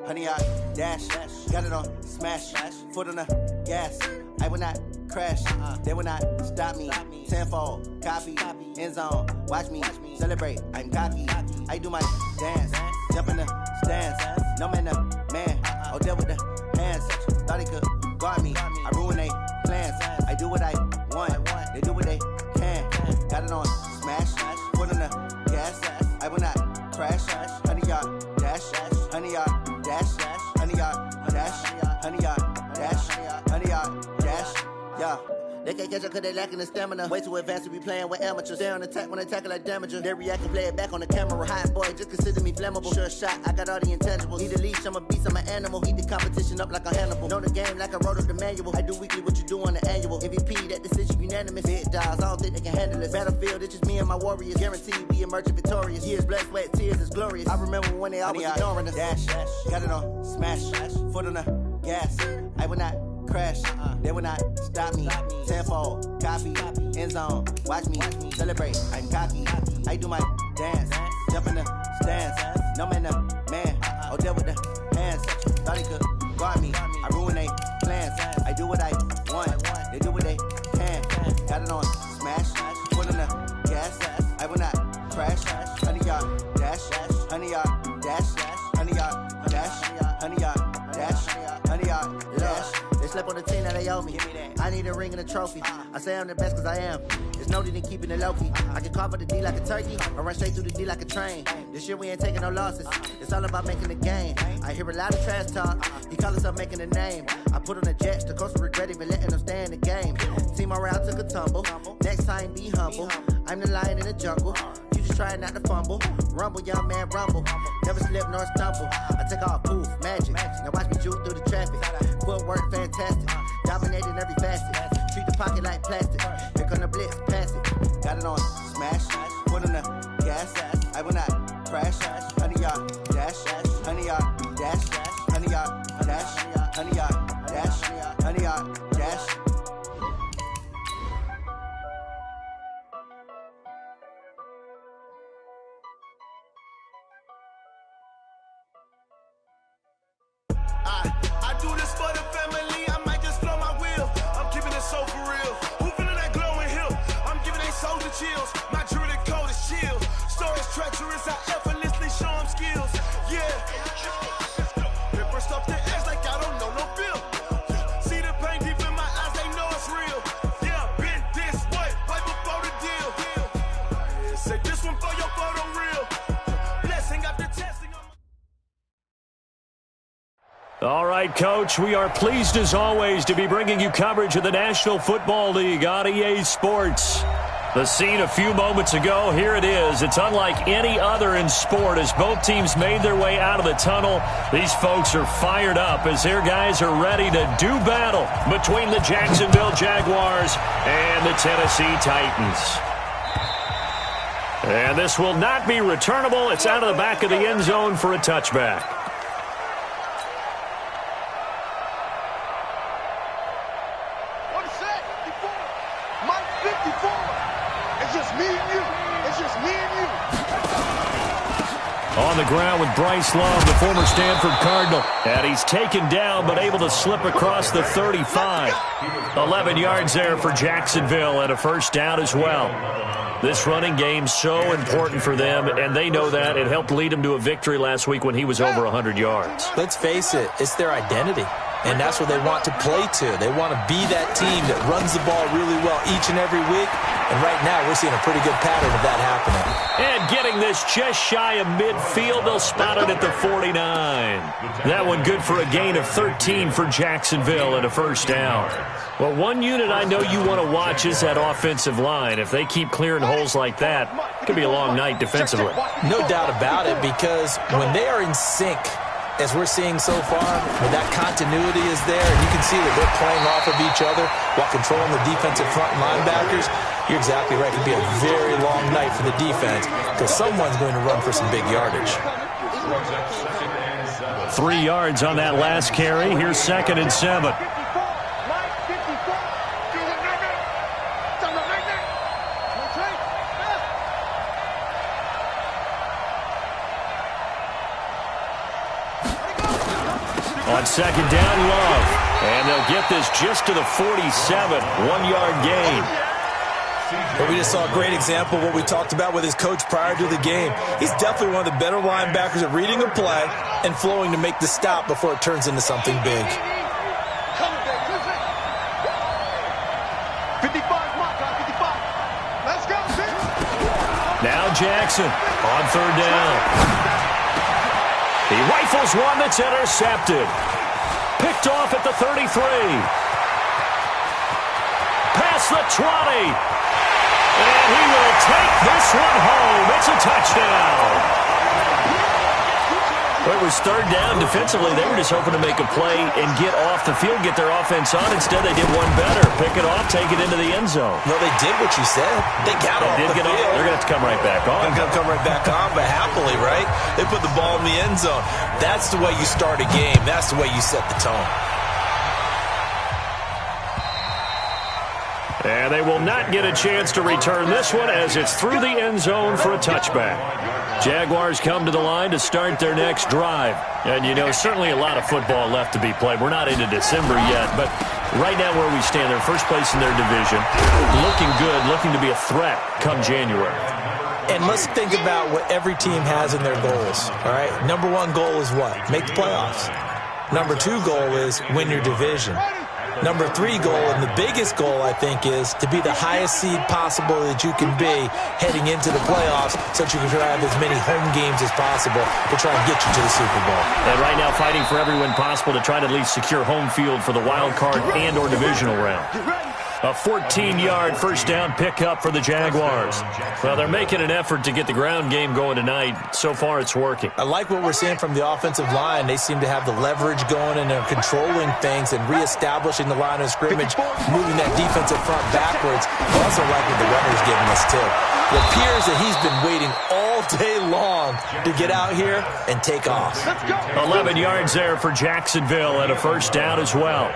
Honey, I dash, got it on smash, foot on the gas. I will not crash, they will not stop me. Tenfold, copy, end zone, watch me celebrate. I'm cocky, I do my dance, jump in the stands. No man, the man, oh, deal with the hands. Thought he could guard me, I ruin they plans. I do what I want, they do what they can. Got it on smash, foot on the gas. I will not crash, honey, y'all dash, honey, y'all dash, honey, y'all dash, honey, y'all dash, honey, y'all dash, yeah. They can't catch up cause they lacking the stamina. Way too advanced to be playing with amateurs. They on attack when they tackle like damager. They react and play it back on the camera. Hot boy, just consider me flammable. Sure shot, I got all the intangibles. Need a leash, I'm a beast, I'm an animal. Heat the competition up like a Hannibal. Know the game like I wrote up the manual. I do weekly what you do on the annual. MVP, that decision unanimous. Big dogs, I don't think they can handle it. Battlefield, it's just me and my warriors. Guaranteed we emerging victorious. Years, blood, sweat, tears, it's glorious. I remember when they always ignoring us. Dash, got it on smash, foot on the gas. I will not crash, they will not stop me. Tenfold, copy, end zone, watch me celebrate. I'm cocky, I do my dance, jump in the stands. No man, the man, oh, deal with the hands. Thought he could guard me, I ruin they plans. I do what I want, they do what they can. Got it on smash, foot on the gas. I will not crash, honey, y'all dash, honey, y'all dash, honey, y'all dash, honey, y'all dash, honey, y'all dash. They slept on the team that they owe me. I need a ring and a trophy. I say I'm the best cause I am. There's no need in keeping it low key. I can carve up the D like a turkey or run straight through the D like a train. This year we ain't taking no losses. It's all about making the game. I hear a lot of trash talk. He call himself making a name. I put on the Jets. The coach will regret even letting them stay in the game. Team around took a tumble. Next time be humble. I'm the lion in the jungle. You just trying not to fumble. Rumble, young man, rumble. Never slip nor stumble. I take off, poof, magic. Now watch me juke through the traffic. Footwork fantastic. Dominating every facet. Treat the pocket like plastic. Here come the blitz, pass it. Got it on smash. Foot on the gas. I will not crash. Honey, y'all dash. Honey, y'all dash. Honey, y'all dash. Honey, y'all dash. Honey, y'all dash. I do this for the family, I might just flow my wheel. I'm keeping it so for real. Who feeling that glowing hill? I'm giving they soldier chills. My druid code is chill. Stories treacherous, I effortlessly show them skills. Yeah. Ripper stuff the edge like I don't know no feel. See the pain deep in my eyes, they know it's real. Yeah, been this way, right before the deal. Say this one for your photo real. Blessing after testing. All right, Coach, we are pleased as always to be bringing you coverage of the National Football League on EA Sports. The scene a few moments ago, here it is. It's unlike any other in sport as both teams made their way out of the tunnel. These folks are fired up as their guys are ready to do battle between the Jacksonville Jaguars and the Tennessee Titans. And this will not be returnable. It's out of the back of the end zone for a touchback. On the ground with Bryce Love, the former Stanford Cardinal. And he's taken down but able to slip across the 35. 11 yards there for Jacksonville and a first down as well. This running game so important for them, and they know that. It helped lead them to a victory last week when he was over 100 yards. Let's face it, it's their identity. And that's what they want to play to. They want to be that team that runs the ball really well each and every week. And right now, we're seeing a pretty good pattern of that happening. And getting this just shy of midfield, they'll spot it at the 49. That one good for a gain of 13 for Jacksonville and a first down. Well, one unit I know you want to watch is that offensive line. If they keep clearing holes like that, it could be a long night defensively. No doubt about it, because when they are in sync, as we're seeing so far, when that continuity is there, and you can see that they're playing off of each other while controlling the defensive front linebackers, you're exactly right. It could be a very long night for the defense because someone's going to run for some big yardage. 3 yards on that last carry. Here's 2nd and 7. second down, Love. And they'll get this just to the 47, 1-yard gain. But we just saw a great example of what we talked about with his coach prior to the game. He's definitely one of the better linebackers at reading a play and flowing to make the stop before it turns into something big. 55, let's go. Now Jackson on third down. He rifles one that's intercepted. Picked off at the 33. Past the 20. And he will take this one home. It's a touchdown. It was third down. Defensively, they were just hoping to make a play and get off the field, get their offense on. Instead, they did one better. Pick it off, take it into the end zone. Well, they did what you said. They got off the field. They're going to have to come right back on. They're going to come right back on, but happily, right? They put the ball in the end zone. That's the way you start a game. That's the way you set the tone. And they will not get a chance to return this one as it's through the end zone for a touchback. Jaguars come to the line to start their next drive. And, you know, certainly a lot of football left to be played. We're not into December yet, but right now where we stand, they're first place in their division. Looking good, looking to be a threat come January. And let's think about what every team has in their goals, all right? Number one goal is what? Make the playoffs. Number two goal is win your division. Number three goal, and the biggest goal, I think, is to be the highest seed possible that you can be heading into the playoffs so that you can try to have as many home games as possible to try and get you to the Super Bowl. And right now fighting for every win possible to try to at least secure home field for the wild card and or divisional round. A 14-yard first down pickup for the Jaguars. Well, they're making an effort to get the ground game going tonight. So far, it's working. I like what we're seeing from the offensive line. They seem to have the leverage going, and they're controlling things and reestablishing the line of scrimmage, moving that defensive front backwards. I also like what the runner's giving us, too. It appears that he's been waiting all day long to get out here and take off. 11 yards there for Jacksonville and a first down as well.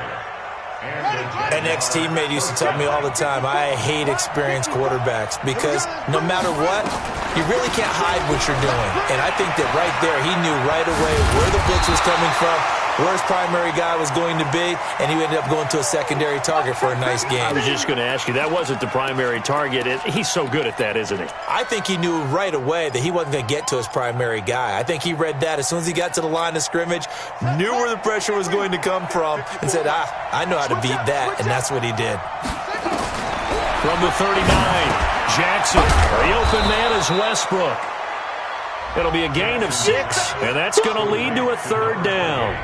An ex-teammate used to tell me all the time, I hate experienced quarterbacks because no matter what, you really can't hide what you're doing. And I think that right there, he knew right away where the blitz was coming from, where his primary guy was going to be, and he ended up going to a secondary target for a nice game. I was just going to ask you, that wasn't the primary target. He's so good at that, isn't he? I think he knew right away that he wasn't going to get to his primary guy. I think he read that as soon as he got to the line of scrimmage, knew where the pressure was going to come from, and said, I know how to beat that, and that's what he did. From the 39, Jackson. The open man is Westbrook. It'll be a gain of 6, and that's going to lead to a third down.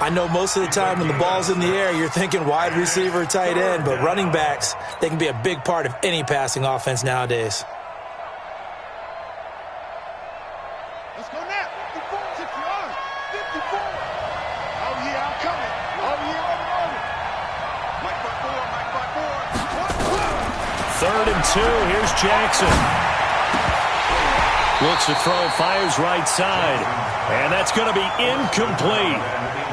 I know most of the time when the ball's in the air, you're thinking wide receiver, tight end, but running backs, they can be a big part of any passing offense nowadays. Let's go now. 54, 54. Oh, yeah, I'm coming. Oh, yeah, I'm on it. Mike by 4. Third and 2. Here's Jackson. Looks to throw, fires right side. And that's going to be incomplete.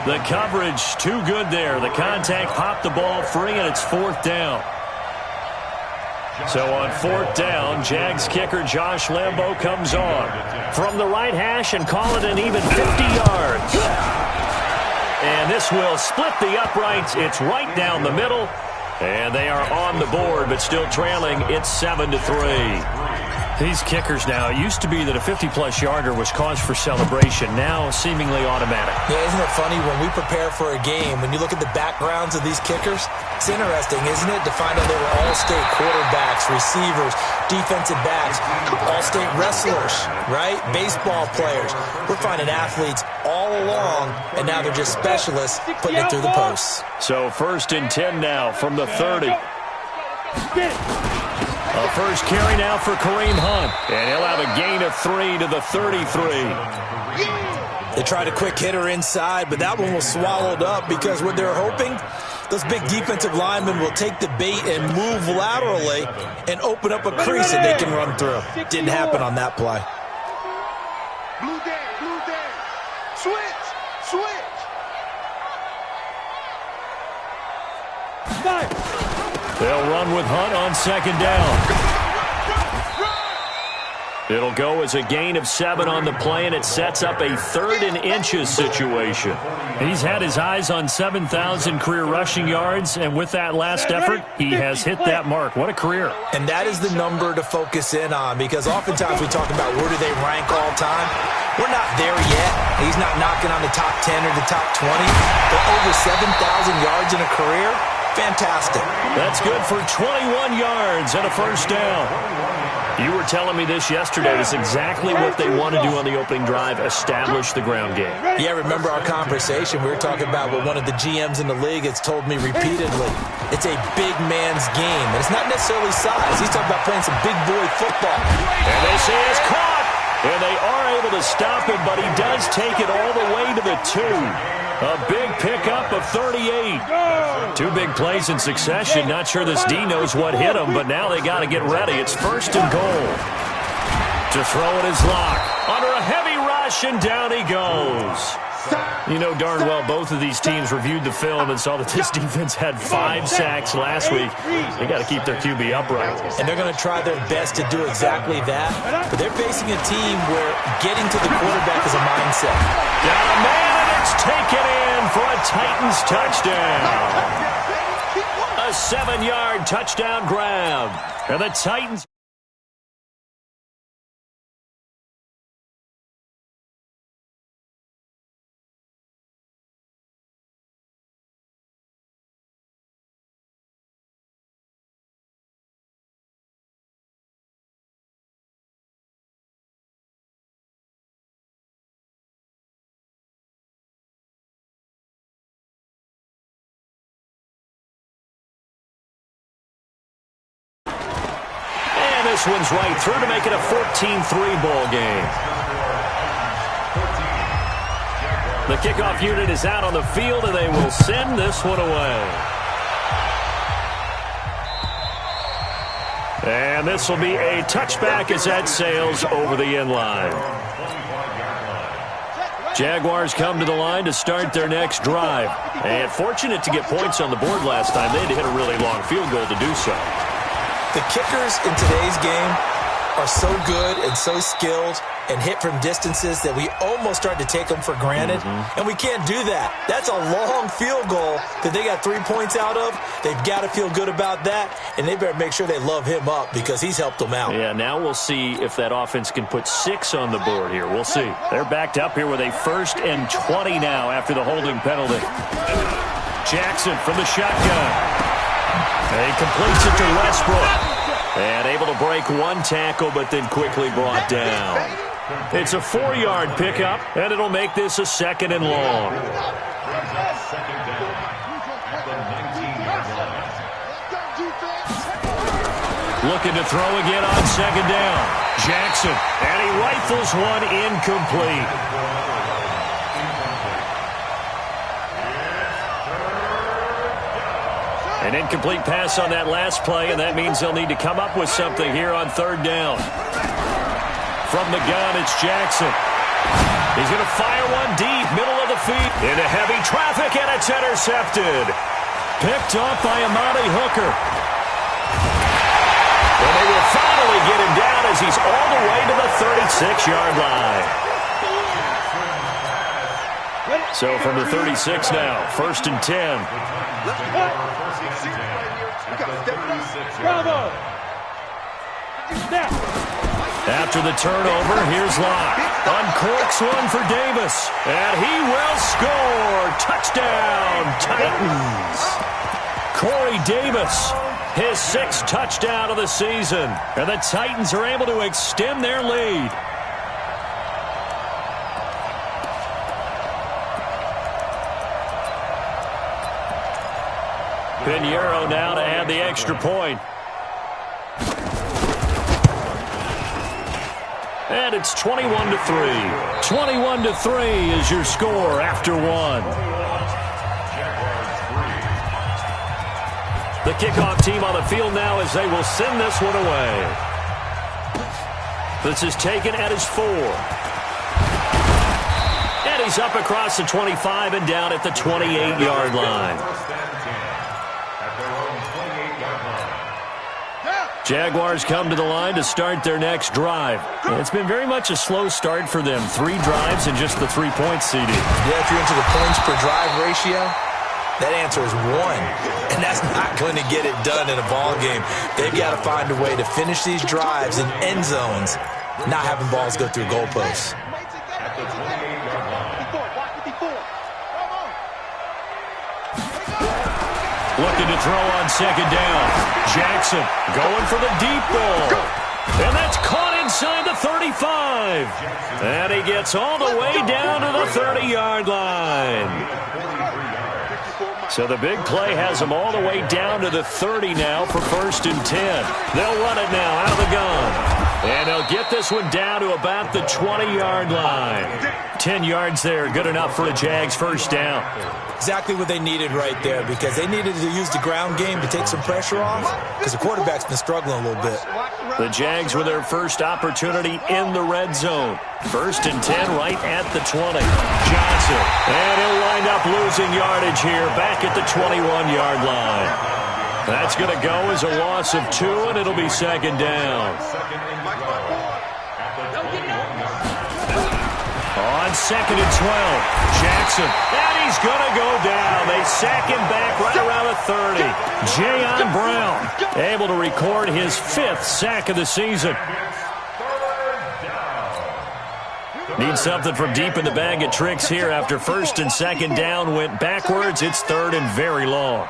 The coverage too good there. The contact popped the ball free, and it's fourth down. So on fourth down, Jags kicker Josh Lambo comes on from the right hash and call it an even 50 yards. And this will split the uprights. It's right down the middle. And they are on the board, but still trailing. It's 7-3. These kickers now, it used to be that a 50-plus yarder was cause for celebration, now seemingly automatic. Yeah, isn't it funny when we prepare for a game, when you look at the backgrounds of these kickers, it's interesting, isn't it, to find out they were all-state quarterbacks, receivers, defensive backs, all-state wrestlers, right? Baseball players. We're finding athletes all along, and now they're just specialists putting it through the posts. So 1st and 10 now from the 30. A first carry now for Kareem Hunt. And he'll have a gain of 3 to the 33. They tried a quick hitter inside, but that one was swallowed up because what they're hoping, those big defensive linemen will take the bait and move laterally and open up a crease that they can run through. Didn't happen on that play. Blue day. Switch. They'll run with Hunt on second down. It'll go as a gain of 7 on the play, and it sets up a 3rd and inches situation. He's had his eyes on 7,000 career rushing yards, and with that last effort, he has hit that mark. What a career. And that is the number to focus in on, because oftentimes we talk about where do they rank all time. We're not there yet. He's not knocking on the top 10 or the top 20, but over 7,000 yards in a career, fantastic. That's good for 21 yards and a first down. You were telling me this yesterday. It's exactly what they want to do on the opening drive, establish the ground game. Yeah, remember our conversation? We were talking about what one of the GMs in the league has told me repeatedly. It's a big man's game, and it's not necessarily size. He's talking about playing some big boy football. And they say it's caught, and they are able to stop him, but he does take it all the way to the 2. A big pickup of 38. 2 big plays in succession. Not sure this D knows what hit him, but now they got to get ready. It's 1st and goal. To throw it is Locke. Under a heavy rush, and down he goes. You know darn well both of these teams reviewed the film and saw that this defense had 5 sacks last week. They got to keep their QB upright. And they're going to try their best to do exactly that. But they're facing a team where getting to the quarterback is a mindset. Got a man, and it's taken in for a Titans touchdown. A 7-yard touchdown grab. And the Titans... This one's right through to make it a 14-3 ball game. The kickoff unit is out on the field, and they will send this one away. And this will be a touchback as that sails over the end line. Jaguars come to the line to start their next drive. And fortunate to get points on the board last time. They had to hit a really long field goal to do so. The kickers in today's game are so good and so skilled and hit from distances that we almost start to take them for granted. And we can't do that. That's a long field goal that they got 3 points out of. They've got to feel good about that, and they better make sure they love him up because he's helped them out. Yeah, now we'll see if that offense can put 6 on the board here. We'll see. They're backed up here with a 1st and 20 now after the holding penalty. Jackson from the shotgun. He completes it to Westbrook. And able to break 1 tackle, but then quickly brought down. It's a 4-yard pickup, and it'll make this a 2nd and long. Looking to throw again on 2nd down. Jackson, and he rifles one incomplete. An incomplete pass on that last play, and that means they'll need to come up with something here on 3rd down. From the gun, it's Jackson. He's going to fire one deep, middle of the feet, into heavy traffic, and it's intercepted. Picked off by Amani Hooker. And they will finally get him down as he's all the way to the 36-yard line. So from the 36 now, 1st and 10. After the turnover, here's Locke. Uncorks one for Davis. And he will score. Touchdown, Titans. Corey Davis, his 6th touchdown of the season. And the Titans are able to extend their lead. Pinheiro now to add the extra point. And it's 21-3. 21-3 is your score after 1. The kickoff team on the field now as they will send this one away. This is taken at his 4. And he's up across the 25 and down at the 28-yard line. Jaguars come to the line to start their next drive. It's been very much a slow start for them. 3 drives and just the 3 points, CD. Yeah, if you're into the points per drive ratio, that answer is 1. And that's not going to get it done in a ball game. They've got to find a way to finish these drives in end zones, not having balls go through goalposts. Looking to throw on second down. Jackson going for the deep ball. And that's caught inside the 35. And he gets all the way down to the 30-yard line. So the big play has him all the way down to the 30 now for 1st and 10. They'll run it now out of the gun. And they'll get this one down to about the 20-yard line. 10 yards there, good enough for a Jags first down. Exactly what they needed right there, because they needed to use the ground game to take some pressure off, because the quarterback's been struggling a little bit. The Jags with their first opportunity in the red zone. 1st and 10 right at the 20. Johnson, and he'll wind up losing yardage here back at the 21-yard line. That's going to go as a loss of 2, and it'll be second down. On 2nd and 12, Jackson, and he's going to go down. They sack him back right around the 30. Jayon Brown able to record his 5th sack of the season. Need something from deep in the bag of tricks here after 1st and 2nd down went backwards. It's 3rd and very long.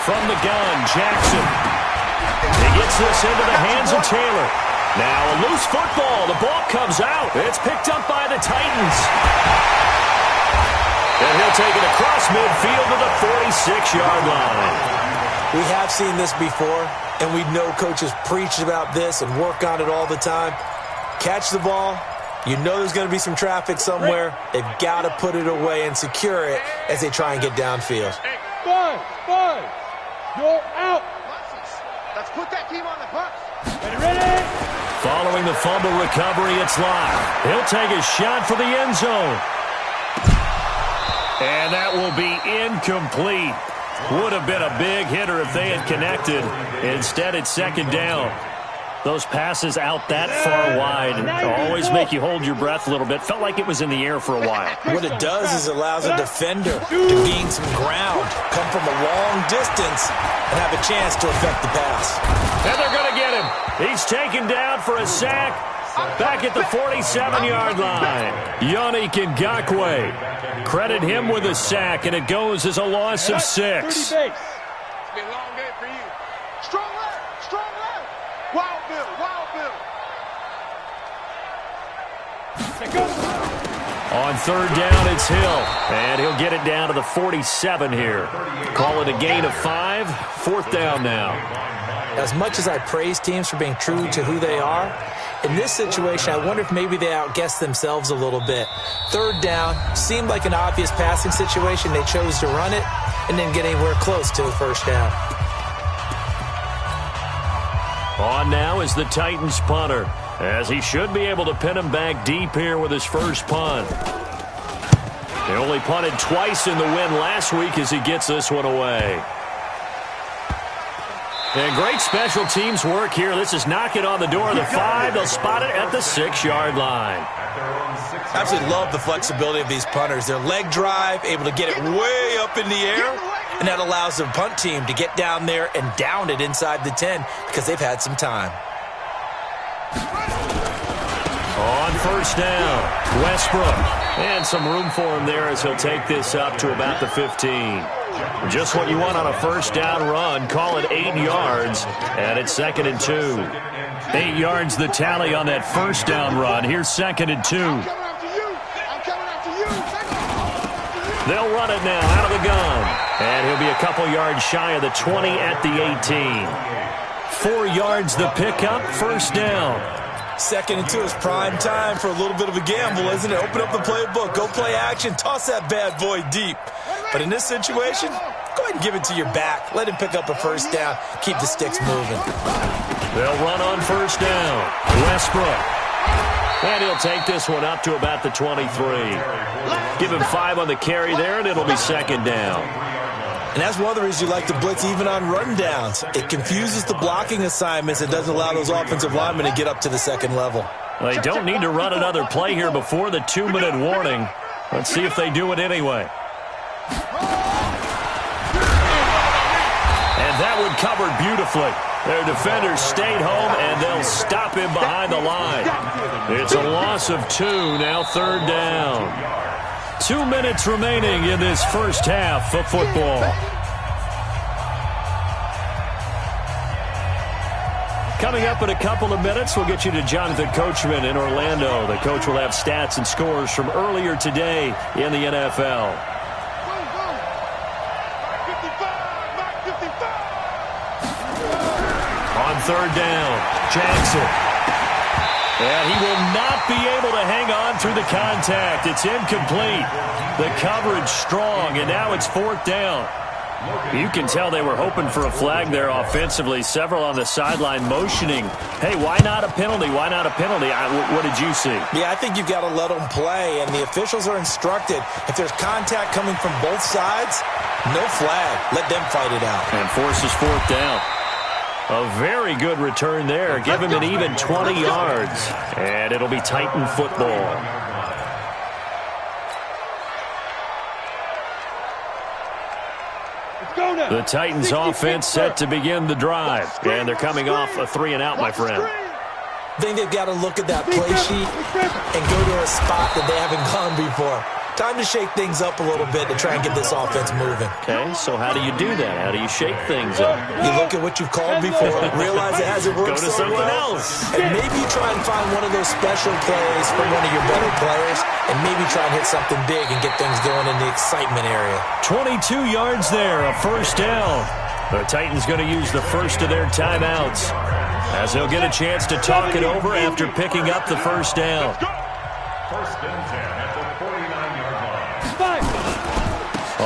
From the gun, Jackson. He gets this into the hands of Taylor. Now a loose football. The ball comes out. It's picked up by the Titans. And he'll take it across midfield to the 46-yard line. We have seen this before, and we know coaches preach about this and work on it all the time. Catch the ball. You know there's going to be some traffic somewhere. They've got to put it away and secure it as they try and get downfield. 5. You're out. Let's put that team on the bus. Ready? Following the fumble recovery, it's live. He'll take a shot for the end zone. And that will be incomplete. Would have been a big hitter if they had connected. Instead, it's second down. Those passes out that far wide always make you hold your breath a little bit. Felt like it was in the air for a while. What it does is it allows a defender to gain some ground, come from a long distance, and have a chance to affect the pass. And they're going to get him. He's taken down for a sack back at the 47-yard line. Yannick Ngakoue. Credit him with a sack, and it goes as a loss of 6. It's been a long day for you. Strong left, strong left. Wild Bill, Wild Bill. On 3rd down, it's Hill. And he'll get it down to the 47 here. Call it a gain of 5. 4th down now. As much as I praise teams for being true to who they are, in this situation, I wonder if maybe they outguessed themselves a little bit. 3rd down seemed like an obvious passing situation. They chose to run it and didn't get anywhere close to the 1st down. On now is the Titans punter, as he should be able to pin him back deep here with his first punt. He only punted twice in the win last week as he gets this one away. And great special teams work here. This is knocking on the door of the 5. They'll spot it at the 6-yard line. Absolutely love the flexibility of these punters. Their leg drive, able to get it way up in the air, and that allows the punt team to get down there and down it inside the 10 because they've had some time. On 1st down, Westbrook. And some room for him there as he'll take this up to about the 15. Just what you want on a 1st down run. Call it 8 yards, and it's 2nd and 2. 8 yards the tally on that 1st down run. Here's 2nd and 2. They'll run it now out of the gun. And he'll be a couple yards shy of the 20 at the 18. 4 yards the pickup, 1st down. 2nd and 2 is prime time for a little bit of a gamble, isn't it? Open up the playbook, go play action, toss that bad boy deep. But in this situation, go ahead and give it to your back. Let him pick up a 1st down. Keep the sticks moving. They'll run on 1st down. Westbrook. And he'll take this one up to about the 23. Give him 5 on the carry there, and it'll be second down. And that's one of the reasons you like to blitz even on run downs. It confuses the blocking assignments. It doesn't allow those offensive linemen to get up to the second level. They don't need to run another play here before the 2-minute warning. Let's see if they do it anyway. And that one covered beautifully. Their defenders stayed home, and they'll stop him behind the line. It's a loss of 2, now third down. 2 minutes remaining in this first half of football. Coming up in a couple of minutes, we'll get you to Jonathan Coachman in Orlando. The coach will have stats and scores from earlier today in the NFL. On third down, Jackson. And he will not be able to hang on through the contact. It's incomplete. The coverage strong, and now it's fourth down. You can tell they were hoping for a flag there offensively. Several on the sideline motioning. Hey, why not a penalty? Why not a penalty? What did you see? Yeah, I think you've got to let them play, and the officials are instructed. If there's contact coming from both sides, no flag. Let them fight it out. And forces fourth down. A very good return there. Give him an even 20 yards. And it'll be Titan football. The Titans offense set to begin the drive. And they're coming off a 3-and-out, my friend. I think they've got to look at that play sheet and go to a spot that they haven't gone before. Time to shake things up a little bit to try and get this offense moving. Okay, so how do you do that? How do you shake things up? You look at what you've called before, realize it hasn't worked so well. Go to something else. And maybe try and find one of those special plays from one of your better players, and maybe try and hit something big and get things going in the excitement area. 22 yards there, a first down. The Titans going to use the first of their timeouts, as they'll get a chance to talk it over after picking up the first down. First and 10 at the 49-yard line.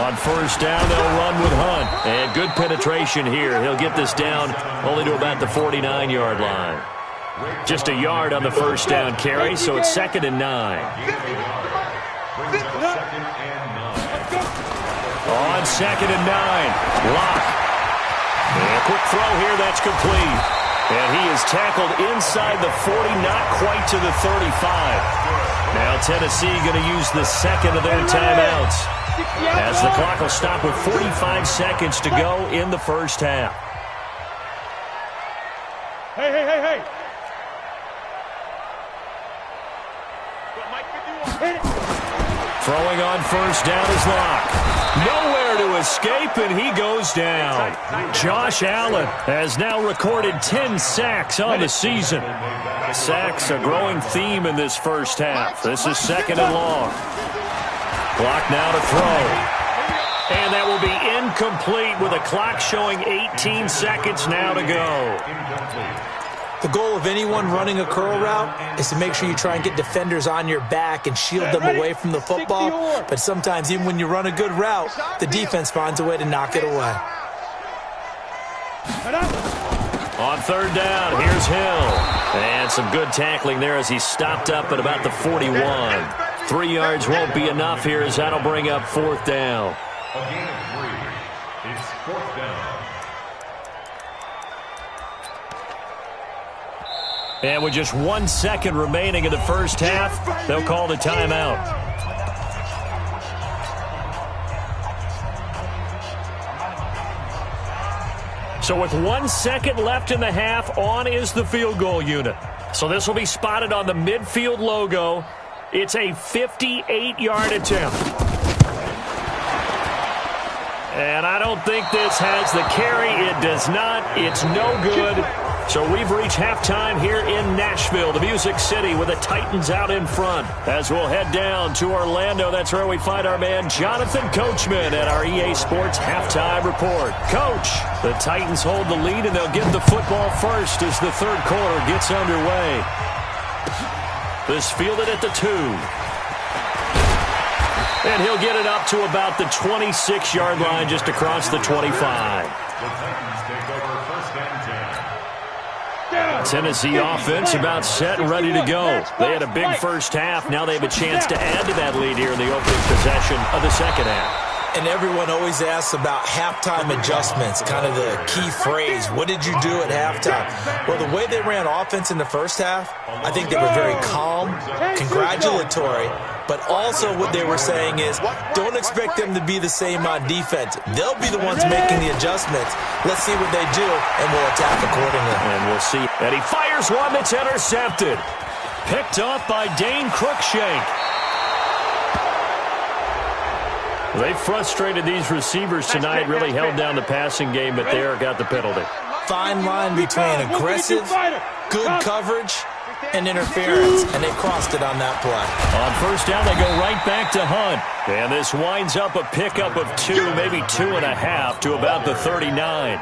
On first down, they'll run with Hunt. And good penetration here. He'll get this down only to about the 49-yard line. Just a yard on the first down carry, so it's 2nd and 9. On 2nd and 9, Locke. And a quick throw here, that's complete. And he is tackled inside the 40, not quite to the 35. Now Tennessee going to use the second of their timeouts, as the clock will stop with 45 seconds to go in the first half. Hey. Throwing on first down is Locke. Nowhere to escape, and he goes down. Josh Allen has now recorded 10 sacks on the season. Sacks a growing theme in this first half. This is 2nd and long. Clock now to throw. And that will be incomplete with a clock showing 18 seconds now to go. The goal of anyone running a curl route is to make sure you try and get defenders on your back and shield them away from the football. But sometimes even when you run a good route, the defense finds a way to knock it away. On third down, here's Hill. And some good tackling there as he stopped up at about the 41. 3 yards won't be enough here, as that'll bring up fourth down. A gain of 3. It's fourth down. And with just 1 second remaining in the first half, they'll call the timeout. So with 1 second left in the half, on is the field goal unit. So this will be spotted on the midfield logo. It's a 58-yard attempt. And I don't think this has the carry. It does not. It's no good. So we've reached halftime here in Nashville, the Music City, with the Titans out in front. As we'll head down to Orlando, that's where we find our man Jonathan Coachman at our EA Sports Halftime Report. Coach, the Titans hold the lead, and they'll get the football first as the third quarter gets underway. This fielded at the 2. And he'll get it up to about the 26-yard line, just across the 25. The Titans take over first and 10. Tennessee offense about set and ready to go. They had a big first half. Now they have a chance to add to that lead here in the opening possession of the second half. And everyone always asks about halftime adjustments, kind of the key phrase. What did you do at halftime? Well, the way they ran offense in the first half, I think they were very calm, congratulatory, but also what they were saying is don't expect them to be the same on defense. They'll be the ones making the adjustments. Let's see what they do, and we'll attack accordingly. And we'll see. And he fires one that's intercepted. Picked off by Dane Cruikshank. They frustrated these receivers tonight, really held down the passing game, but there got the penalty. Fine line between aggressive, good coverage, and interference, and they crossed it on that play. On first down, they go right back to Hunt. And this winds up a pickup of 2, maybe 2.5 to about the 39.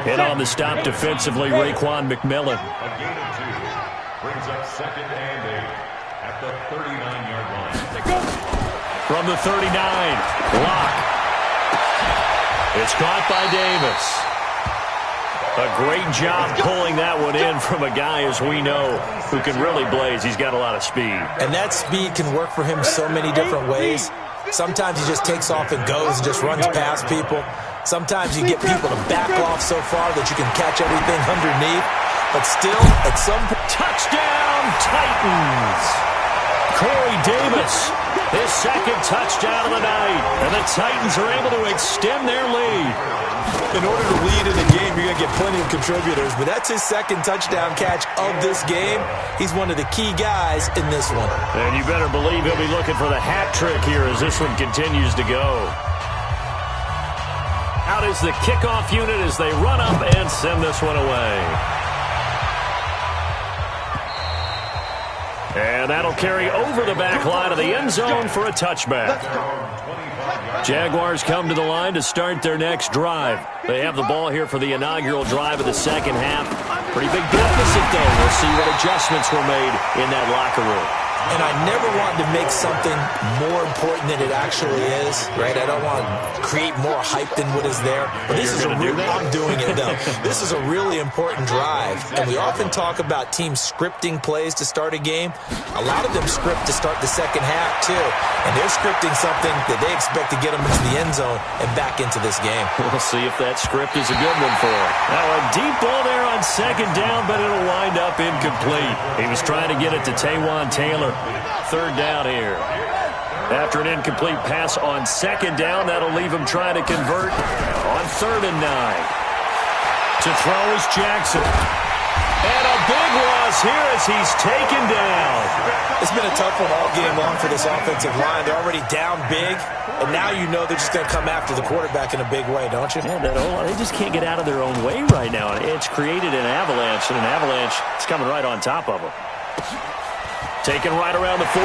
Hit on the stop defensively, Raekwon McMillan. A gain of 2. Brings up 2nd and 8 at the 39-yard line. From the 39, Locke. It's caught by Davis. A great job pulling that one in from a guy, as we know, who can really blaze. He's got a lot of speed. And that speed can work for him so many different ways. Sometimes he just takes off and goes and just runs past people. Sometimes you get people to back off so far that you can catch everything underneath. But still, at some point... Touchdown, Titans! Corey Davis, his second touchdown of the night. And the Titans are able to extend their lead. In order to lead in the game, you're going to get plenty of contributors. But that's his second touchdown catch of this game. He's one of the key guys in this one. And you better believe he'll be looking for the hat trick here as this one continues to go. Out is the kickoff unit as they run up and send this one away. And that'll carry over the back line of the end zone for a touchback. Jaguars come to the line to start their next drive. They have the ball here for the inaugural drive of the second half. Pretty big deficit, though. We'll see what adjustments were made in that locker room. And I never wanted to make something more important than it actually is, right? I don't want to create more hype than what is there. But this is I'm doing it, though. This is a really important drive. And we often talk about teams scripting plays to start a game. A lot of them script to start the second half, too. And they're scripting something that they expect to get them into the end zone and back into this game. We'll see if that script is a good one for them. Now, a deep ball there on second down, but it'll wind up incomplete. He was trying to get it to Taywan Taylor. Third down here. After an incomplete pass on second down, that'll leave him trying to convert on 3rd and 9. To throw is Jackson. And a big loss here as he's taken down. It's been a tough one all game long for this offensive line. They're already down big, and now you know they're just going to come after the quarterback in a big way, don't you? Yeah, they just can't get out of their own way right now. It's created an avalanche, and an avalanche is coming right on top of them. Taken right around the 44.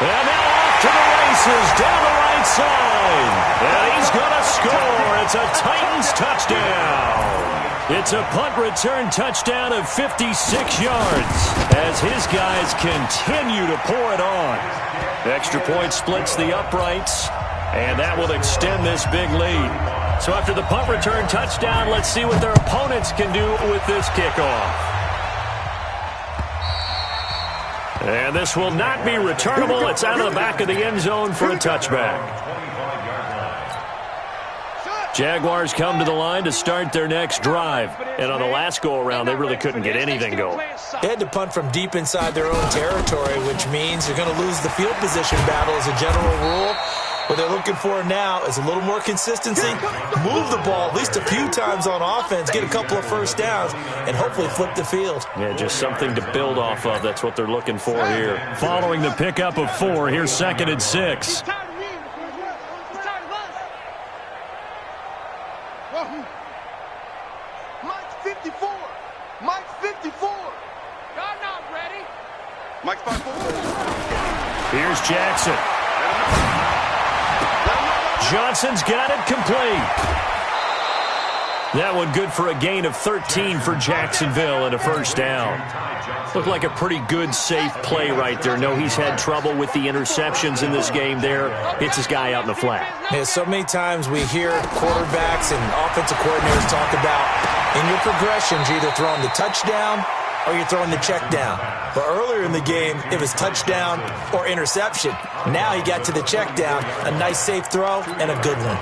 And now off to the races, down the right side. And he's going to score. It's a Titans touchdown. It's a punt return touchdown of 56 yards as his guys continue to pour it on. Extra point splits the uprights, and that will extend this big lead. So after the punt return touchdown, let's see what their opponents can do with this kickoff. And this will not be returnable. It's out of the back of the end zone for a touchback. Jaguars come to the line to start their next drive. And on the last go-around, they really couldn't get anything going. They had to punt from deep inside their own territory, which means they're going to lose the field position battle as a general rule. What they're looking for now is a little more consistency, move the ball at least a few times on offense, get a couple of first downs, and hopefully flip the field. Yeah, just something to build off of. That's what they're looking for here. Following the pickup of 4, here's 2nd and 6. Mike's 54. Mike's 54. God not ready. Mike's 54. Here's Jackson. Johnson's got it complete. That one good for a gain of 13 for Jacksonville and a first down. Looked like a pretty good, safe play right there. No, he's had trouble with the interceptions in this game there. Hits his guy out in the flat. Yeah, so many times we hear quarterbacks and offensive coordinators talk about in your progressions, you're either throwing the touchdown or you're throwing the check down. But earlier in the game, it was touchdown or interception. Now he got to the check down, a nice safe throw, and a good one.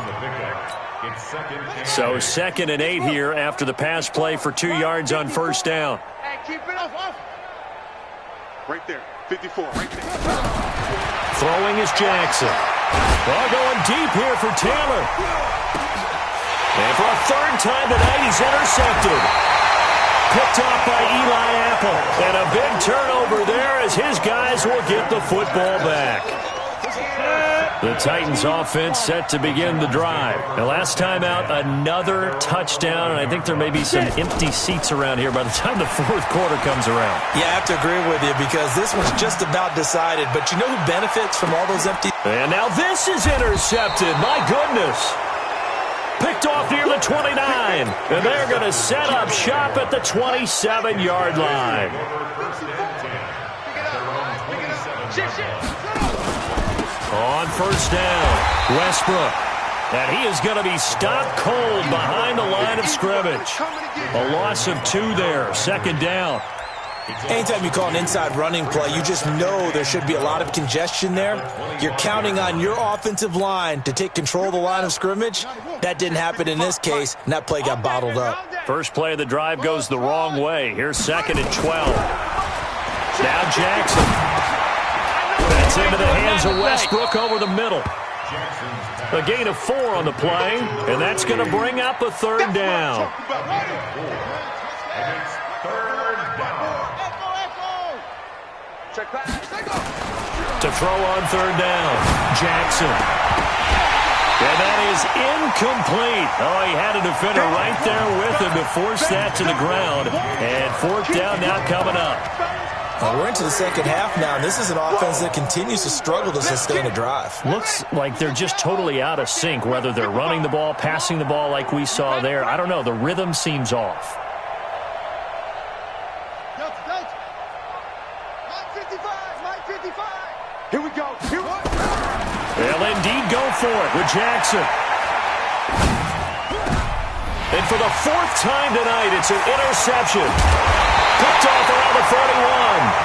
So 2nd and 8 here after the pass play for 2 yards on first down. Hey, keep it off. Right there, 54, right there. Throwing is Jackson. Ball going deep here for Taylor. And for a 3rd time tonight, he's intercepted. Picked off by Eli Apple. And a big turnover there as his guys will get the football back. The Titans offense set to begin the drive. The last time out, another touchdown, and I think there may be some empty seats around here by the time the 4th quarter comes around. Yeah, I have to agree with you because this one's just about decided. But you know who benefits from all those empty... And now this is intercepted. My goodness. Picked off near the 29. And they're going to set up shop at the 27-yard line. On first down, Westbrook. And he is going to be stopped cold behind the line of scrimmage. A loss of 2 there, 2nd down. Anytime you call an inside running play, you just know there should be a lot of congestion there. You're counting on your offensive line to take control of the line of scrimmage. That didn't happen in this case, and that play got bottled up. First play of the drive goes the wrong way. Here's 2nd and 12. Now Jackson. That's into the hands of Westbrook over the middle. A gain of 4 on the play, and that's going to bring up a 3rd down. To throw on 3rd down, Jackson. And that is incomplete. Oh, he had a defender right there with him to force that to the ground. And 4th down now coming up. We're into the 2nd half now, and this is an offense that continues to struggle to sustain a drive. Looks like they're just totally out of sync, whether they're running the ball, passing the ball like we saw there. I don't know. The rhythm seems off. Here we go. They'll indeed go for it with Jackson. And for the 4th time tonight, it's an interception. Picked off around the 41.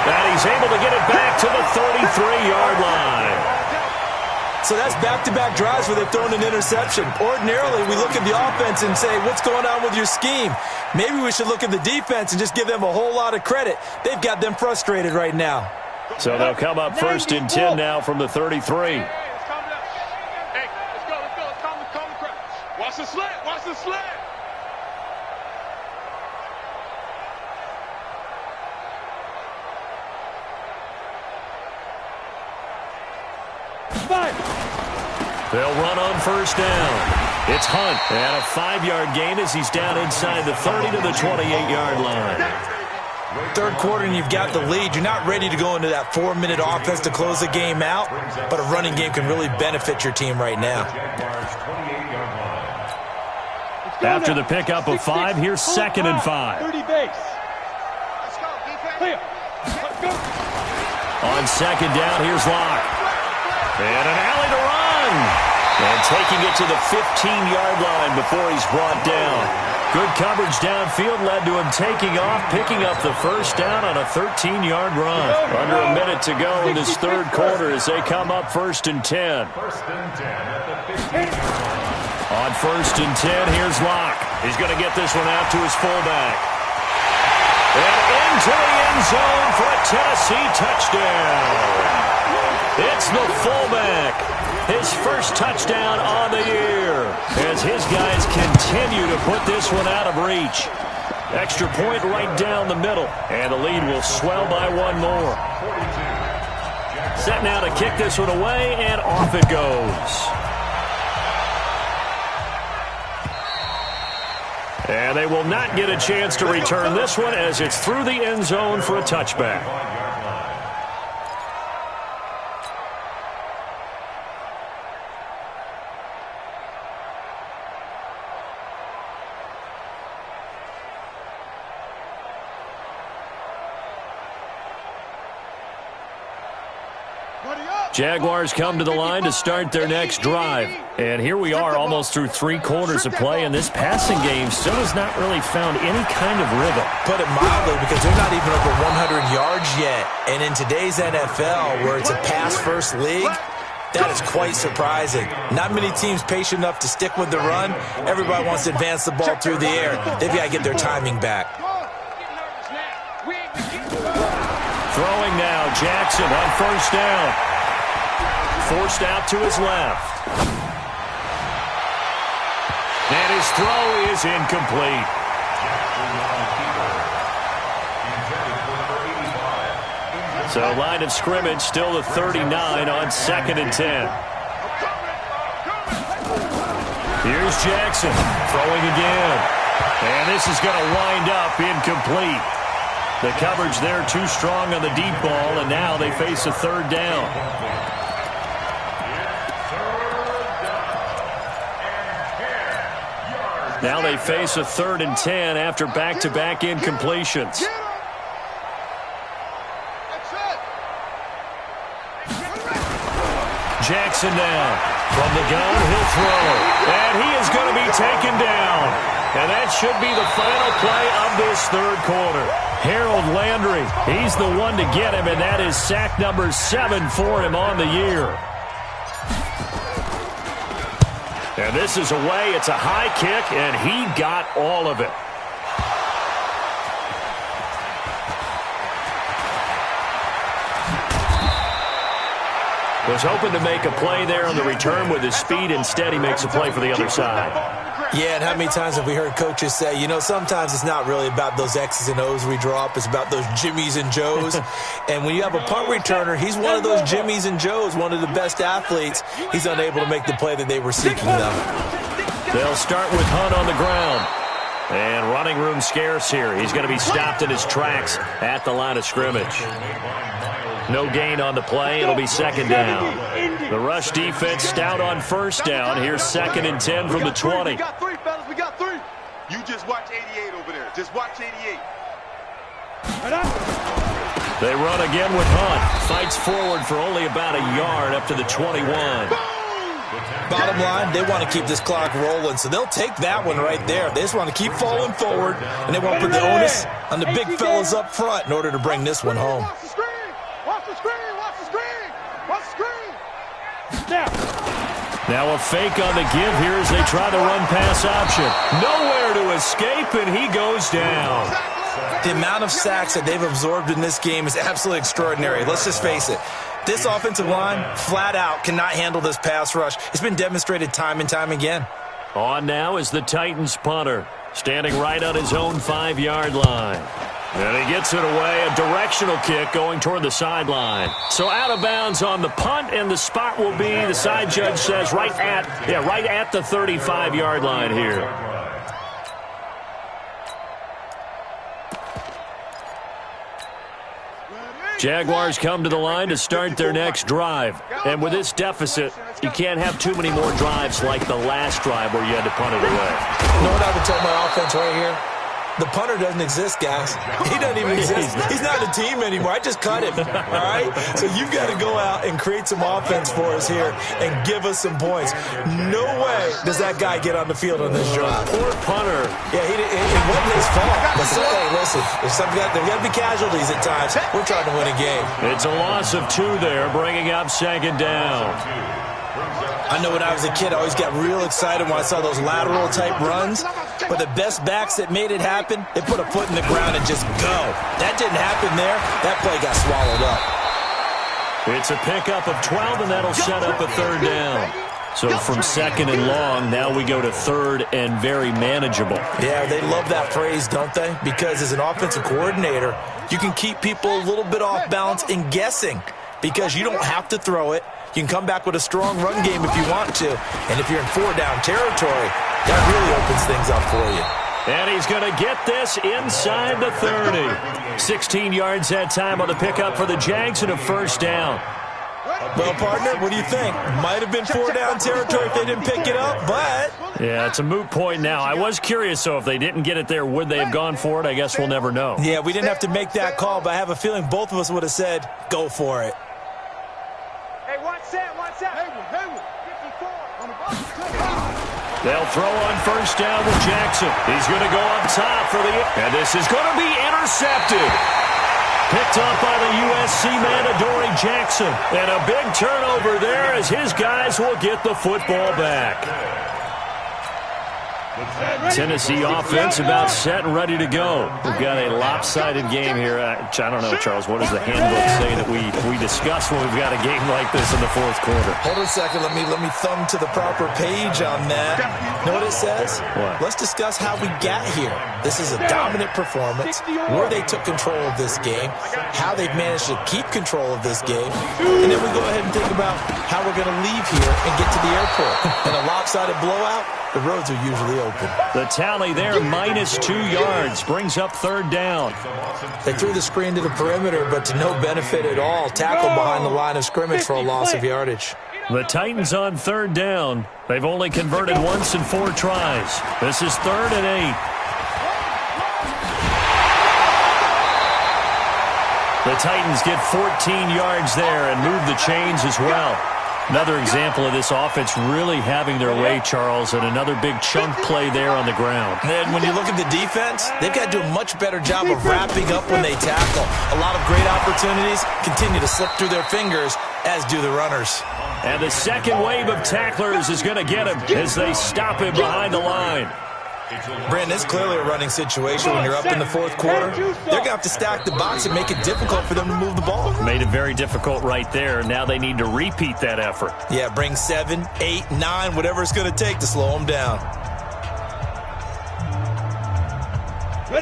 And he's able to get it back to the 33-yard line. So that's back-to-back drives where they've thrown an interception. Ordinarily, we look at the offense and say, what's going on with your scheme? Maybe we should look at the defense and just give them a whole lot of credit. They've got them frustrated right now. So they'll come up 1st and 10 now from the 33. Hey, let's go. Let's calm the crowd. Watch the slant. They'll run on first down. It's Hunt. And a 5-yard gain as he's down inside the 30 to the 28-yard line. 3rd quarter and you've got the lead. You're not ready to go into that 4-minute offense to close the game out, but a running game can really benefit your team right now. After the pickup of 5, here's 2nd and 5. 30 base. Let's go, defense. Let's go. On 2nd down, here's Locke. And an alley to run. And taking it to the 15-yard line before he's brought down. Good coverage downfield led to him taking off, picking up the first down on a 13-yard run. Under a minute to go in this 3rd quarter as they come up 1st and 10. On 1st and 10, here's Locke. He's going to get this one out to his fullback. And into the end zone for a Tennessee touchdown. It's the fullback. His first touchdown on the year as his guys continue to put this one out of reach. Extra point right down the middle, and the lead will swell by 1 more. Set now to kick this one away, and off it goes. And they will not get a chance to return this one as it's through the end zone for a touchback. Jaguars come to the line to start their next drive. And here we are almost through 3 quarters of play, and this passing game still has not really found any kind of rhythm. Put it mildly, because they're not even over 100 yards yet. And in today's NFL, where it's a pass-first league, that is quite surprising. Not many teams patient enough to stick with the run. Everybody wants to advance the ball through the air. They've got to get their timing back. Throwing now, Jackson on first down. Forced out to his left. And his throw is incomplete. So line of scrimmage still the 39 on 2nd and 10. Here's Jackson throwing again. And this is going to wind up incomplete. The coverage there too strong on the deep ball, and now they face a 3rd down. Now they face a 3rd and 10 after back-to-back incompletions. Jackson now. From the gun, he'll throw. And he is going to be taken down. And that should be the final play of this 3rd quarter. Harold Landry, he's the one to get him, and that is sack number 7 for him on the year. And this is away. It's a high kick, and he got all of it. Was hoping to make a play there on the return with his speed. Instead, he makes a play for the other side. Yeah, and how many times have we heard coaches say, you know, sometimes it's not really about those X's and O's we drop. It's about those Jimmies and Joes. And when you have a punt returner, he's one of those Jimmies and Joes, one of the best athletes. He's unable to make the play that they were seeking, though. They'll start with Hunt on the ground. And running room scarce here. He's going to be stopped in his tracks at the line of scrimmage. No gain on the play. It'll be 2nd down. The rush defense stout on first down. Here's 2nd and 10 from the 20. We got 3, fellas. We got 3. You just watch 88 over there. Just watch 88. They run again with Hunt. Fights forward for only about a yard up to the 21. Bottom line, they want to keep this clock rolling, so they'll take that one right there. They just want to keep falling forward, and they want to put the onus on the big fellas up front in order to bring this one home. Watch the screen. Watch the screen. Watch the screen. Now a fake on the give here as they try the run-pass option. Nowhere to escape, and he goes down. The amount of sacks that they've absorbed in this game is absolutely extraordinary. Let's just face it. This offensive line, flat out, cannot handle this pass rush. It's been demonstrated time and time again. On now is the Titans punter, standing right on his own 5-yard line. And he gets it away, a directional kick going toward the sideline. So out of bounds on the punt, and the spot will be, the side judge says, right at the 35-yard line here. Jaguars come to the line to start their next drive. And with this deficit, you can't have too many more drives like the last drive where you had to punt it away. You know what I would tell my offense right here? The punter doesn't exist, guys. He doesn't even exist. He's not a team anymore. I just cut him, all right? So you've got to go out and create some offense for us here and give us some points. No way does that guy get on the field on this drive. Poor punter. Yeah, it wasn't his fault. But hey, listen, there's got to be casualties at times. We're trying to win a game. It's a loss of 2 there, bringing up 2nd down. I know when I was a kid, I always got real excited when I saw those lateral-type runs. But the best backs that made it happen, they put a foot in the ground and just go. That didn't happen there. That play got swallowed up. It's a pickup of 12, and that'll set up a 3rd down. So from 2nd and long, now we go to 3rd and very manageable. Yeah, they love that phrase, don't they? Because as an offensive coordinator, you can keep people a little bit off balance and guessing because you don't have to throw it. You can come back with a strong run game if you want to. And if you're in 4-down territory, that really opens things up for you. And he's going to get this inside the 30. 16 yards that time on the pickup for the Jags and a 1st down. Well, partner, what do you think? Might have been 4-down territory if they didn't pick it up, but... Yeah, it's a moot point now. I was curious, so if they didn't get it there, would they have gone for it? I guess we'll never know. Yeah, we didn't have to make that call, but I have a feeling both of us would have said, go for it. They'll throw on first down with Jackson. He's going to go up top for and this is going to be intercepted. Picked up by the USC man, Adoree Jackson. And a big turnover there as his guys will get the football back. Tennessee offense about set and ready to go. We've got a lopsided game here. I don't know, Charles, what does the handbook say that we discuss when we've got a game like this in the fourth quarter? Hold on a second. Let me thumb to the proper page on that. Know what it says? What? Let's discuss how we got here. This is a dominant performance, where they took control of this game, how they've managed to keep control of this game, and then we go ahead and think about how we're going to leave here and get to the airport. In a lopsided blowout, the roads are usually open. The tally there, -2 yards, brings up third down. They threw the screen to the perimeter, but to no benefit at all. Tackle behind the line of scrimmage for a loss of yardage. The Titans on third down. They've only converted once in 4 tries. This is 3rd and 8. The Titans get 14 yards there and move the chains as well. Another example of this offense really having their way, Charles, and another big chunk play there on the ground. And when you look at the defense, they've got to do a much better job of wrapping up when they tackle. A lot of great opportunities continue to slip through their fingers, as do the runners. And the second wave of tacklers is going to get him as they stop him behind the line. Brandon, it's clearly a running situation when you're up in the fourth quarter. They're going to have to stack the box and make it difficult for them to move the ball. Made it very difficult right there. Now they need to repeat that effort. Yeah, bring 7, 8, 9, whatever it's going to take to slow them down.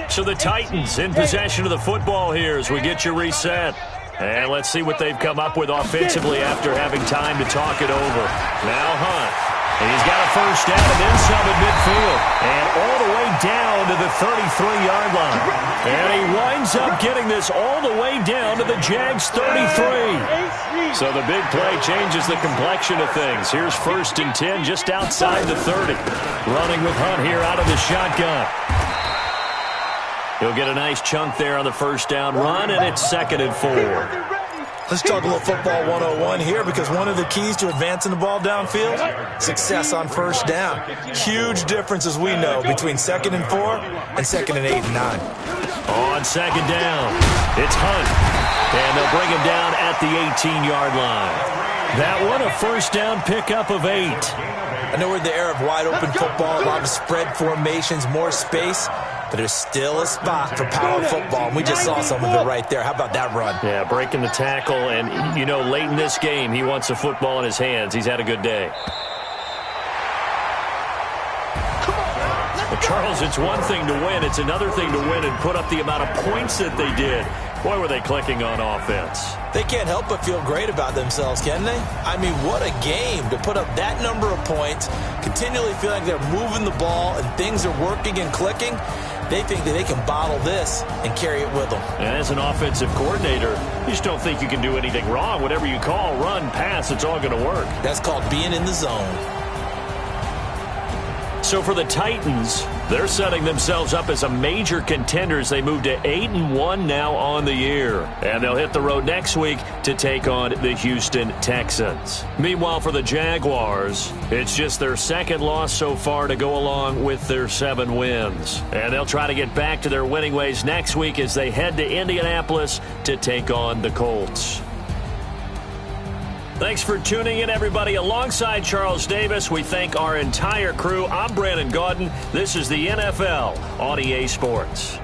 So the Titans in possession of the football here as we get you reset. And let's see what they've come up with offensively after having time to talk it over. Now Hunt. And he's got a first down and then some at midfield. And all the way down to the 33-yard line. And he winds up getting this all the way down to the Jags 33. So the big play changes the complexion of things. Here's 1st and 10 just outside the 30. Running with Hunt here out of the shotgun. He'll get a nice chunk there on the first down run, and it's 2nd and 4. Let's talk a little football 101 here, because one of the keys to advancing the ball downfield, success on first down. Huge difference, as we know, between 2nd and 4 and 2nd and 8 and 9. On 2nd down, it's Hunt. And they'll bring him down at the 18-yard line. That one, a first down pickup of 8. I know we're in the era of wide-open football, a lot of spread formations, more space, but there's still a spot for power football, and we just saw some of it right there. How about that run? Yeah, breaking the tackle, and, you know, late in this game, he wants the football in his hands. He's had a good day. Well, Charles, it's one thing to win. It's another thing to win and put up the amount of points that they did. Boy, were they clicking on offense. They can't help but feel great about themselves, can they? I mean, what a game to put up that number of points, continually feel like they're moving the ball and things are working and clicking. They think that they can bottle this and carry it with them. And as an offensive coordinator, you just don't think you can do anything wrong. Whatever you call, run, pass, it's all going to work. That's called being in the zone. So for the Titans, they're setting themselves up as a major contender as they move to 8-1 now on the year. And they'll hit the road next week to take on the Houston Texans. Meanwhile, for the Jaguars, it's just their 2nd loss so far to go along with their 7 wins. And they'll try to get back to their winning ways next week as they head to Indianapolis to take on the Colts. Thanks for tuning in, everybody. Alongside Charles Davis, we thank our entire crew. I'm Brandon Gaudin. This is the NFL on EA Sports.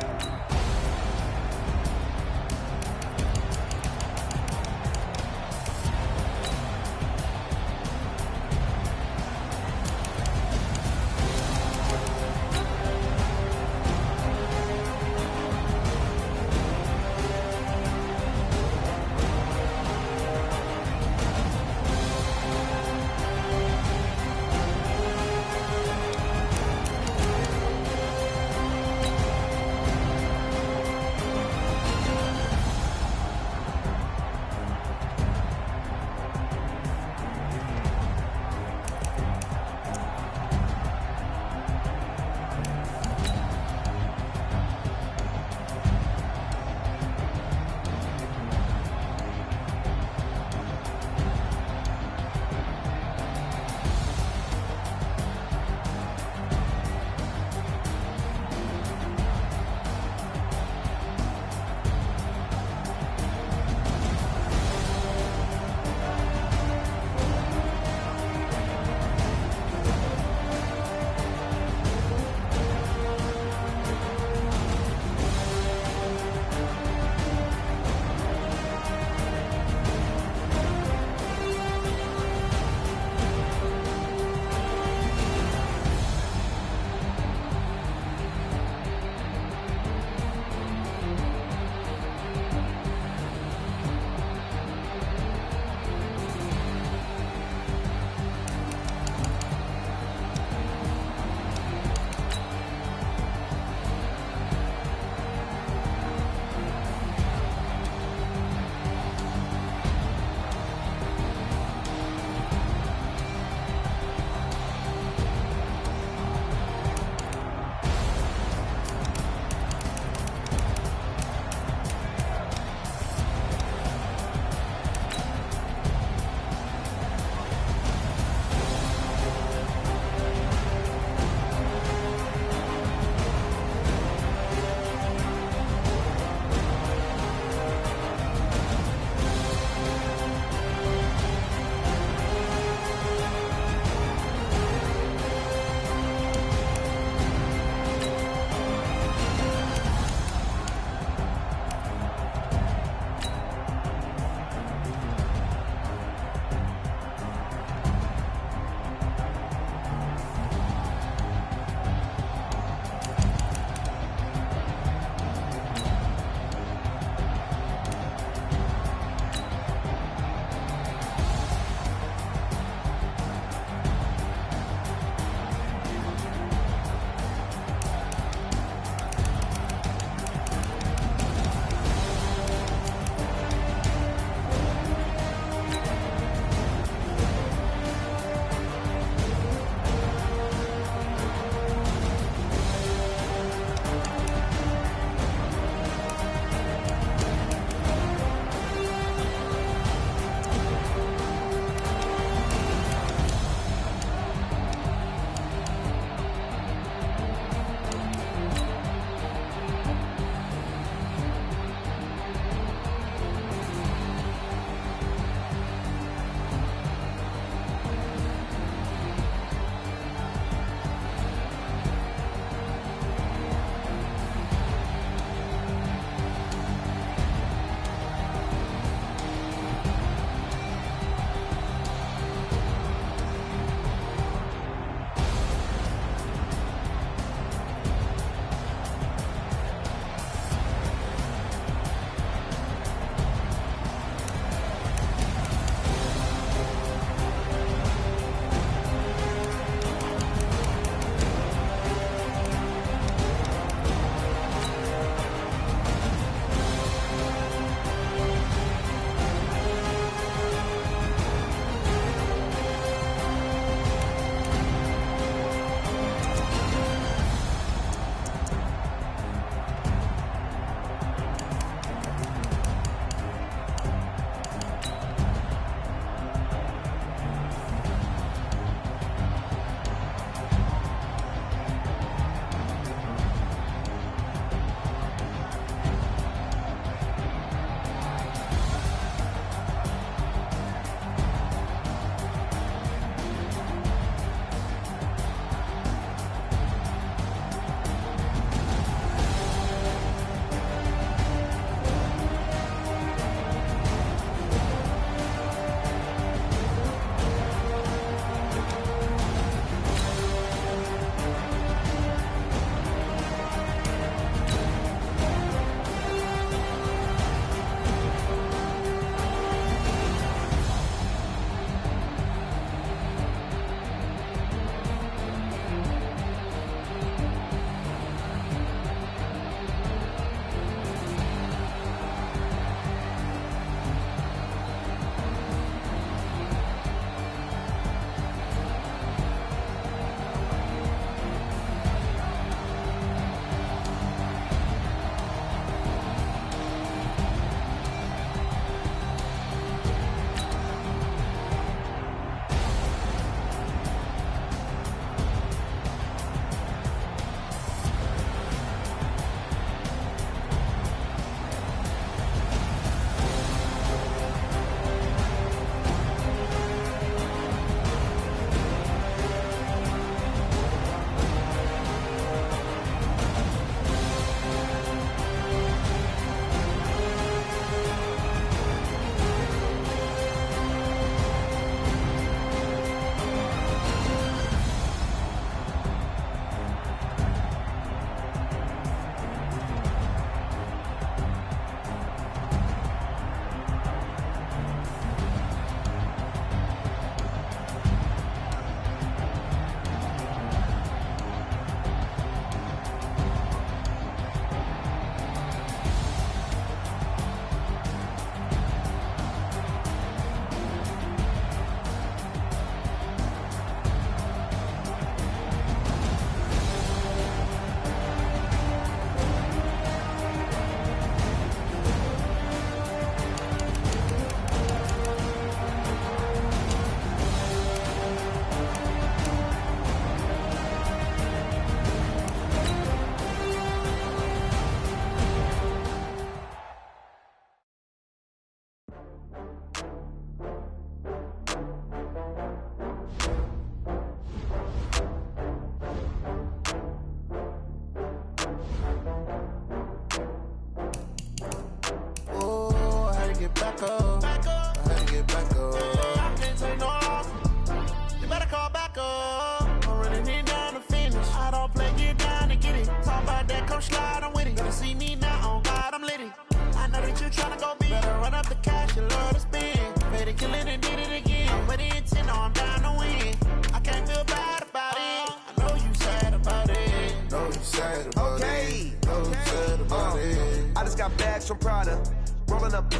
kill it and did it again. But the intent, no, I'm down to win. I can't feel bad about it. I know you sad about it. Know you sad about it. Know you sad about it. I just got bags from Prada. Rolling up.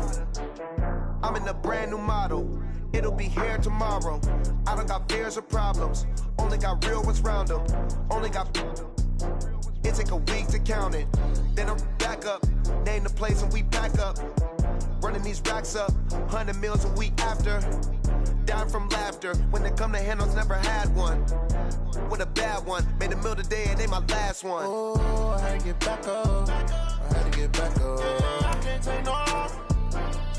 I'm in a brand new model. It'll be here tomorrow. I don't got fears or problems. Only got real ones round them. Only got. It take a week to count it. Then I'm back up. Name the place and we pack up. Running these racks up. 100 meals a week after. Down from laughter. When they come to handles, never had one. With a bad one. Made a meal today and ain't my last one. Oh, I had to get back up. I had to get back up. I can't take no off.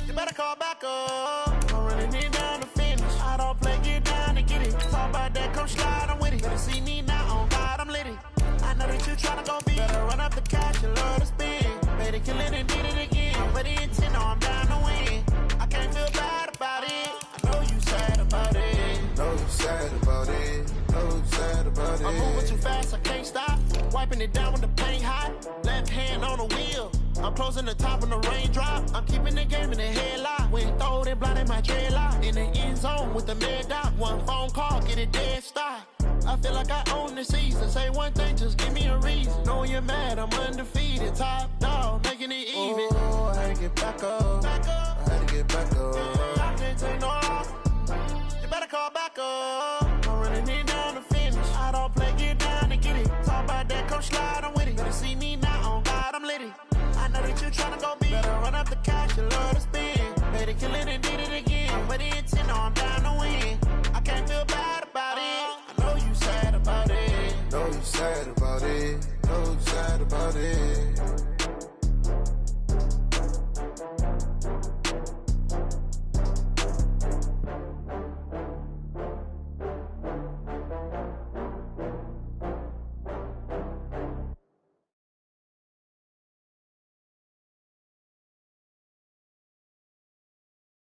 You better call back up. I'm running it down to finish. I don't play, get down to get it. Talk about that, come slide, I'm with it. Better see me now, on God, I'm litty. I know that you tryna go be. Better run up the cash, you love to spend. Better kill it and did it again. But the intent, no, I'm down to win. I can't feel bad about it. I know you sad about it. Know you sad about it. Know you sad about it. I'm moving too fast, I can't stop. Wiping it down with the paint hot. Left hand on the wheel. I'm closing the top when the raindrop. I'm keeping the game in the headlock. When throwed it, blind in my dreadlock. In the end zone with the mad dot. One phone call, get it dead stop. I feel like I own the season. Say one thing, just give me a reason. Knowing you're mad, I'm undefeated. Top dog, making it even. Oh, I had to get back up. I had to get back up. I can't take no off. You better call back up. I'm running it down to finish. I don't play, get down to get it. Talk about that, come slide, I'm with it. Better see me now, on God, I'm litty. I know that you tryna go be. Better run up the cash, you love to spend. Better kill it and did it again. But the intent, no, I'm down to win. I can't feel bad about it. I know you sad about it. Know you sad about it. Know you sad about it.